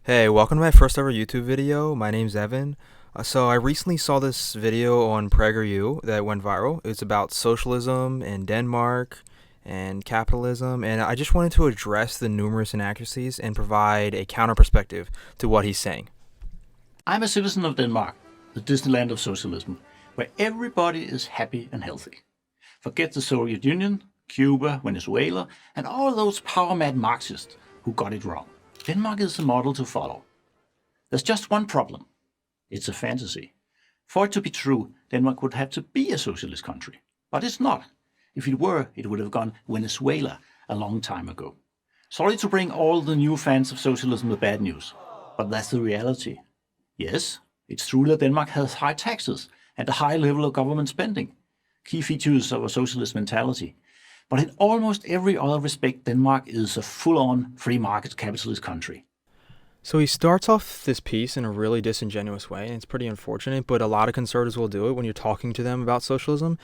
Hey, welcome to my first ever YouTube video. My name's Evan. So I recently saw this video on Prager U that went viral. It's about socialism in Denmark and capitalism, and I just wanted to address the numerous inaccuracies and provide a counter perspective to what he's saying. I'm a citizen of Denmark, the Disneyland of socialism, where everybody is happy and healthy. Forget the Soviet Union, Cuba, Venezuela, and all those power-mad Marxists who got it wrong. Denmark is the model to follow. There's just one problem. It's a fantasy. For it to be true, Denmark would have to be a socialist country. But it's not. If it were, it would have gone Venezuela a long time ago. Sorry to bring all the new fans of socialism the bad news, but that's the reality. Yes, it's true that Denmark has high taxes and a high level of government spending, key features of a socialist mentality. But in almost every other respect, Denmark is a full-on free market capitalist country. So he starts off this piece in a really disingenuous way, and it's pretty unfortunate, but a lot of conservatives will do it when you're talking to them about socialism,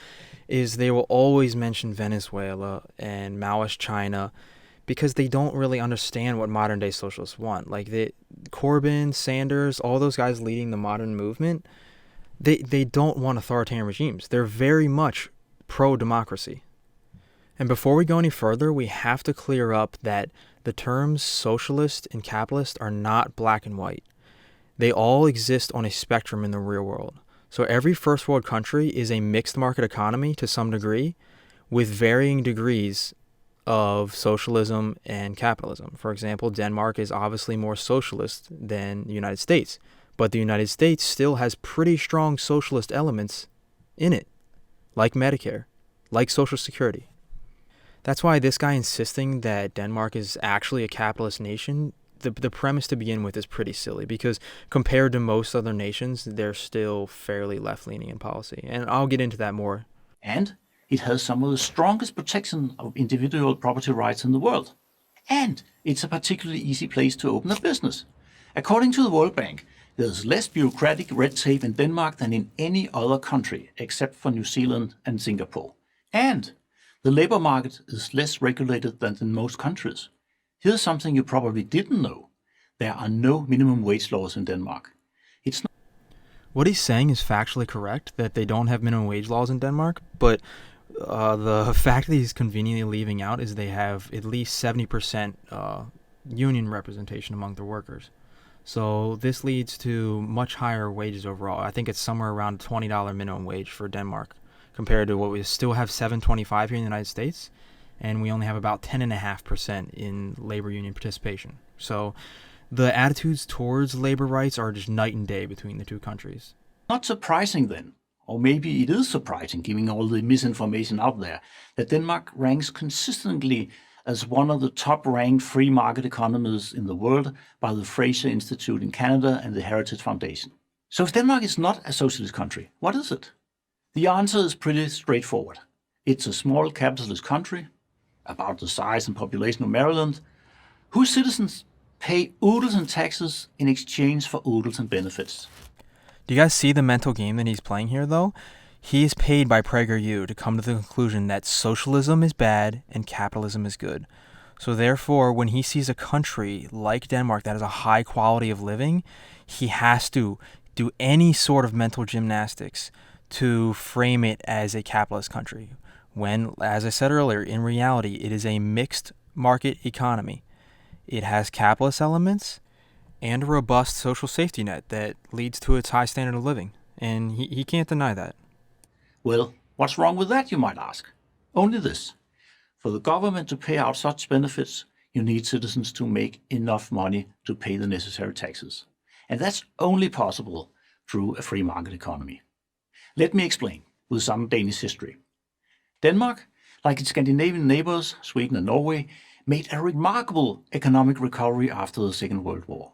is they will always mention Venezuela and Maoist China because they don't really understand what modern day socialists want. Corbyn, Sanders, all those guys leading the modern movement, they don't want authoritarian regimes. They're very much pro-democracy. And before we go any further, we have to clear up that the terms socialist and capitalist are not black and white. They all exist on a spectrum in the real world. So every first world country is a mixed market economy to some degree, with varying degrees of socialism and capitalism. For example, Denmark is obviously more socialist than the United States, but the United States still has pretty strong socialist elements in it, like Medicare, like Social Security. That's why this guy insisting that Denmark is actually a capitalist nation, the premise to begin with is pretty silly because compared to most other nations, they're still fairly left-leaning in policy. And I'll get into that more. And it has some of the strongest protection of individual property rights in the world. And it's a particularly easy place to open a business. According to the World Bank, there's less bureaucratic red tape in Denmark than in any other country except for New Zealand and Singapore. And the labor market is less regulated than in most countries. Here's something you probably didn't know. There are no minimum wage laws in Denmark. It's not. What he's saying is factually correct, that they don't have minimum wage laws in Denmark, but the fact that he's conveniently leaving out is they have at least 70% union representation among their workers. So this leads to much higher wages overall. I think it's somewhere around $20 minimum wage for Denmark compared to what we still have $7.25 here in the United States, and we only have about 10.5% in labor union participation. So the attitudes towards labor rights are just night and day between the two countries. Not surprising then, or maybe it is surprising given all the misinformation out there, that Denmark ranks consistently as one of the top-ranked free market economies in the world by the Fraser Institute in Canada and the Heritage Foundation. So if Denmark is not a socialist country, what is it? The answer is pretty straightforward. It's a small capitalist country, about the size and population of Maryland, whose citizens pay oodles in taxes in exchange for oodles in benefits. Do you guys see the mental game that he's playing here, though? He is paid by Prager U to come to the conclusion that socialism is bad and capitalism is good. So therefore, when he sees a country like Denmark that has a high quality of living, he has to do any sort of mental gymnastics to frame it as a capitalist country, when, as I said earlier, in reality, it is a mixed market economy. It has capitalist elements and a robust social safety net that leads to its high standard of living, and he can't deny that. Well, what's wrong with that, you might ask? Only this. For the government to pay out such benefits, you need citizens to make enough money to pay the necessary taxes. And that's only possible through a free market economy. Let me explain with some Danish history. Denmark, like its Scandinavian neighbors, Sweden and Norway, made a remarkable economic recovery after the Second World War.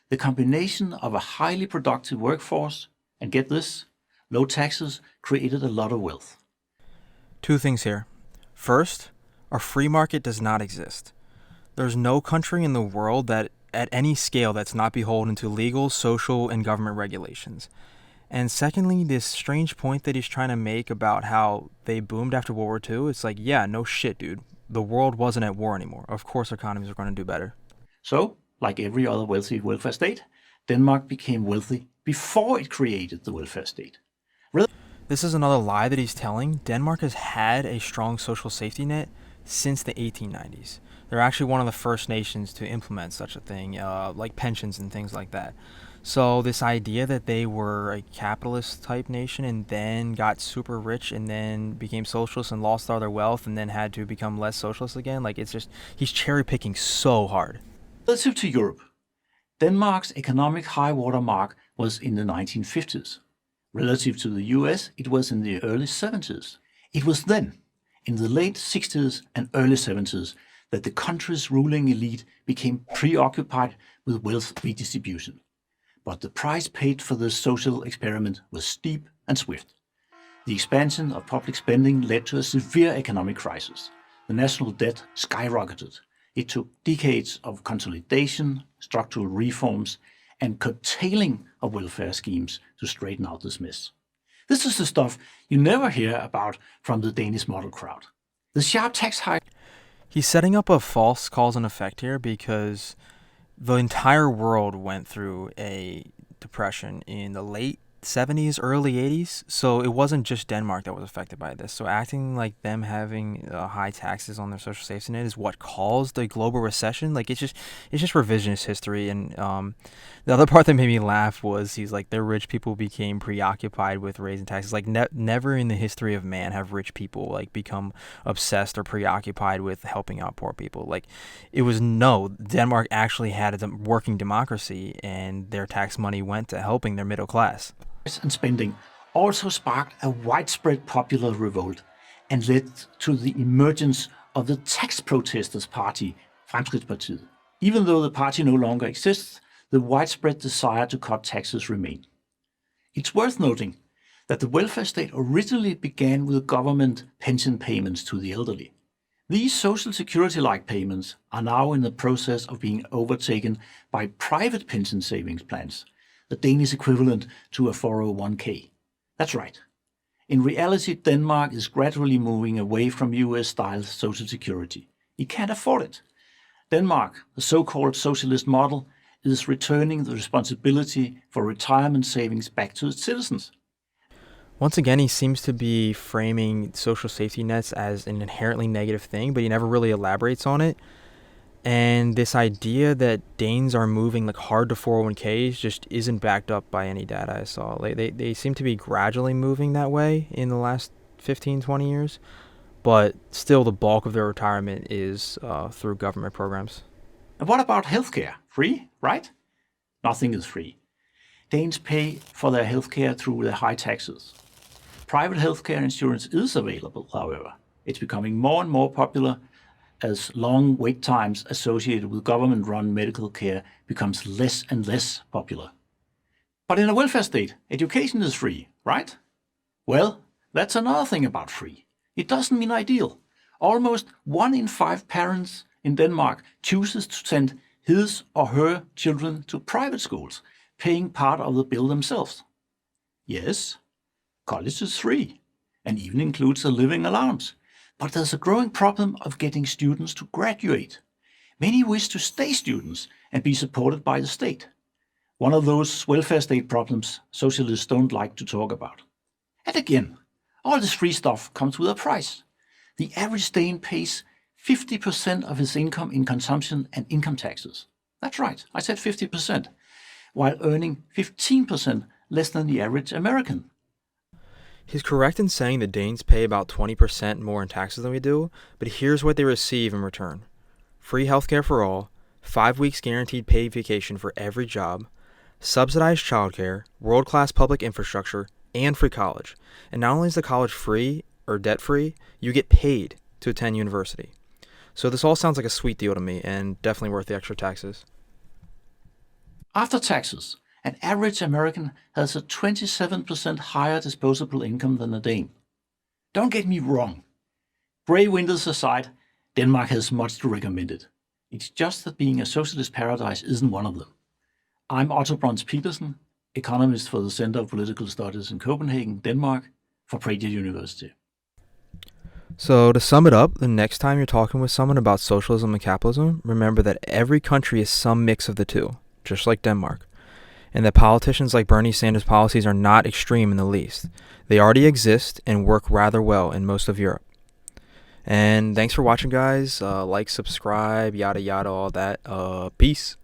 The combination of a highly productive workforce and, get this, low taxes created a lot of wealth. Two things here. First, a free market does not exist. There's no country in the world that at any scale that's not beholden to legal, social, and government regulations. And secondly, this strange point that he's trying to make about how they boomed after World War II, it's like, yeah, no shit, dude. The world wasn't at war anymore. Of course economies are going to do better. So, like every other wealthy welfare state, Denmark became wealthy before it created the welfare state. This is another lie that he's telling. Denmark has had a strong social safety net since the 1890s. They're actually one of the first nations to implement such a thing, like pensions and things like that. So this idea that they were a capitalist type nation and then got super rich and then became socialist and lost all their wealth and then had to become less socialist again, like it's just, he's cherry picking so hard. Relative to Europe, Denmark's economic high water mark was in the 1950s. Relative to the US, it was in the early 70s. It was then, in the late 60s and early 70s, that the country's ruling elite became preoccupied with wealth redistribution. But the price paid for this social experiment was steep and swift. The expansion of public spending led to a severe economic crisis. The national debt skyrocketed. It took decades of consolidation, structural reforms, and curtailing of welfare schemes to straighten out this mess. This is the stuff you never hear about from the Danish model crowd. The sharp tax hike. He's setting up a false cause and effect here because the entire world went through a depression in the late 70s, early 80s. So it wasn't just Denmark that was affected by this. So acting like them having high taxes on their social safety net is what caused the global recession. Like it's just revisionist history. And the other part that made me laugh was he's like, their rich people became preoccupied with raising taxes. Like never in the history of man have rich people like become obsessed or preoccupied with helping out poor people. Like it was Denmark actually had a working democracy and their tax money went to helping their middle class. And spending also sparked a widespread popular revolt and led to the emergence of the tax protesters party, Fremskridtspartiet. Even though the party no longer exists, the widespread desire to cut taxes remained. It's worth noting that the welfare state originally began with government pension payments to the elderly. These social security-like payments are now in the process of being overtaken by private pension savings plans, the Danish equivalent to a 401k. That's right. In reality, Denmark is gradually moving away from US-style social security. It can't afford it. Denmark, the so-called socialist model, is returning the responsibility for retirement savings back to its citizens. Once again, he seems to be framing social safety nets as an inherently negative thing, but he never really elaborates on it. And this idea that Danes are moving like hard to 401ks just isn't backed up by any data I saw. Like they seem to be gradually moving that way in the last 15, 20 years, but still the bulk of their retirement is through government programs. And what about healthcare? Free, right? Nothing is free. Danes pay for their healthcare through their high taxes. Private healthcare insurance is available, however. It's becoming more and more popular as long wait times associated with government-run medical care becomes less and less popular. But in a welfare state, education is free, right? Well, that's another thing about free. It doesn't mean ideal. Almost 1 in 5 parents in Denmark chooses to send his or her children to private schools, paying part of the bill themselves. Yes, college is free, and even includes a living allowance. But there's a growing problem of getting students to graduate. Many wish to stay students and be supported by the state. One of those welfare state problems socialists don't like to talk about. And again, all this free stuff comes with a price. The average Dane pays 50% of his income in consumption and income taxes. That's right, I said 50%, while earning 15% less than the average American. He's correct in saying the Danes pay about 20% more in taxes than we do, but here's what they receive in return. Free healthcare for all, 5 weeks guaranteed paid vacation for every job, subsidized childcare, world-class public infrastructure, and free college. And not only is the college free or debt-free, you get paid to attend university. So this all sounds like a sweet deal to me and definitely worth the extra taxes. After taxes, an average American has a 27% higher disposable income than a Dane. Don't get me wrong. Grey winters aside, Denmark has much to recommend it. It's just that being a socialist paradise isn't one of them. I'm Otto Brons Petersen, economist for the Center of Political Studies in Copenhagen, Denmark, for Prager University. So, to sum it up, the next time you're talking with someone about socialism and capitalism, remember that every country is some mix of the two, just like Denmark, and that politicians like Bernie Sanders' policies are not extreme in the least. They already exist and work rather well in most of Europe. And thanks for watching, guys. Like, subscribe, yada yada, all that. Peace.